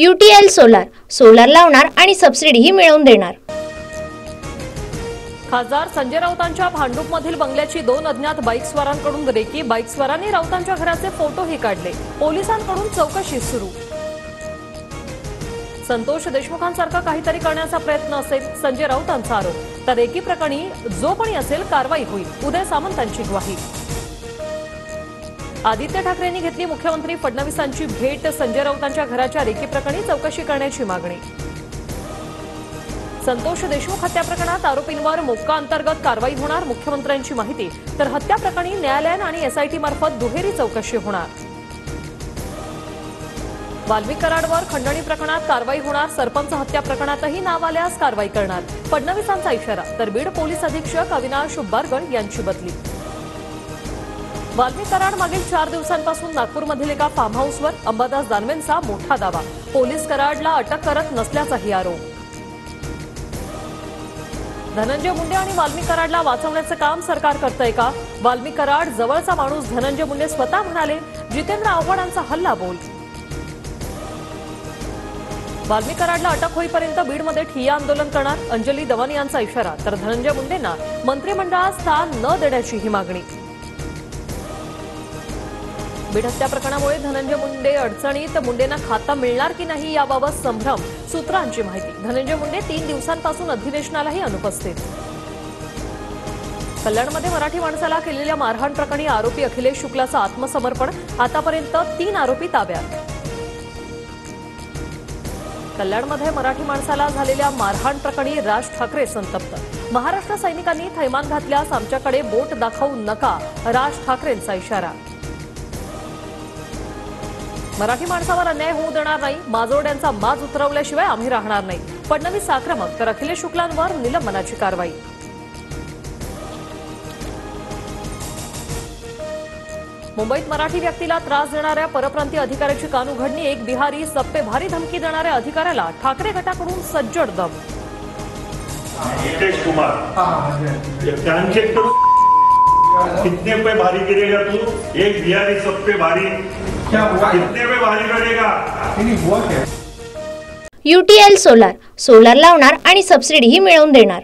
UTL solar लावणार आणि सबसिडीही मिळवून देणार। खासदार संजय राऊतांच्या भांडूपमधील बंगल्याची 2 अज्ञात बाईकस्वारांकडून रेकी। बाईकस्वारांनी राऊतांच्या घराचे फोटोही काढले। पोलिसांकडून चौकशी सुरू। संतोष देशमुखांसारखं काहीतरी करण्याचा प्रयत्न असेल संजय राऊतांचा आरोप। तर रेकी प्रकरणी जो कोणी असेल कारवाई होईल। उदय सामंतांची ग्वाही। आदित्य ठाकरेंनी घेतली मुख्यमंत्री फडणवीसांची भेट। संजय राऊतांच्या घराच्या रेकी प्रकरणी चौकशी करण्याची मागणी। संतोष देशमुख हत्या प्रकरणात आरोपींवर मोक्का अंतर्गत कारवाई होणार। मुख्यमंत्र्यांची माहिती। तर हत्या प्रकरणी न्यायालयीन आणि SIT मार्फत दुहेरी चौकशी होणार। वाल्मिक कराडवर खंडणी प्रकरणात कारवाई होणार। सरपंच हत्या प्रकरणातही नाव आल्यास कारवाई करणार। फडणवीसांचा इशारा। तर बीड पोलीस अधीक्षक अविनाश बारगड यांची बदली। वाल्मिक कराड मागील 4 दिवसांपासून नागपूरमधील एका फार्म हाऊसवर। अंबादास दानवेंचा मोठा दावा। पोलीस कराडला अटक करत नसल्याचाही आरोप। धनंजय मुंडे आणि वाल्मिक कराडला वाचवण्याचं काम सरकार करतंय का? वाल्मिक कराड जवळचा माणूस धनंजय मुंडे स्वतः म्हणाले। जितेंद्र आव्हाडांचा हल्ला बोल। वाल्मिक कराडला अटक होईपर्यंत बीडमध्ये ठिय्या आंदोलन करणार। अंजली दवानी यांचा इशारा। तर धनंजय मुंडेंना मंत्रिमंडळात स्थान न देण्याचीही मागणी। बीड हत्या प्रकरणामुळे धनंजय मुंडे अडचणीत। मुंडेंना खाता मिळणार की नाही याबाबत संभ्रम। सूत्रांची माहिती। धनंजय मुंडे 3 दिवसांपासून अधिवेशनालाही अनुपस्थित। कल्याणमध्ये मराठी माणसाला केलेल्या मारहाण प्रकरणी आरोपी अखिलेश शुक्लाचं आत्मसमर्पण। आतापर्यंत 3 आरोपी ताब्यात। कल्याणमध्ये मराठी माणसाला झालेल्या मारहाण प्रकरणी राज ठाकरे संतप्त। महाराष्ट्र सैनिकांनी थैमान घातल्यास आमच्याकडे बोट दाखवू नका। राज ठाकरेंचा इशारा। मराठी माणसावर अन्याय होऊ देणार नाही। माजोरड्यांचा माज उतरवल्याशिवाय आम्ही राहणार नाही। फडणवीस आक्रमक। तर अखिलेश शुक्लांवर निलंबनाची कारवाई। मुंबईत मराठी व्यक्तीला त्रास देणाऱ्या परप्रांतीय अधिकाऱ्याची कानउघडणी। एक बिहारी सप्पे भारी धमकी देणाऱ्या अधिकाऱ्याला ठाकरे गटाकडून सज्जड दम। हितेश कुमार कितने पे भारी गिरेगा तू? एक बिहारी सप्पे भारी क्या हुआ? कितने पे भारी करेगा? नहीं हुआ क्या? UTL सोलार लावणार आणि सबसिडीही मिळवून देणार।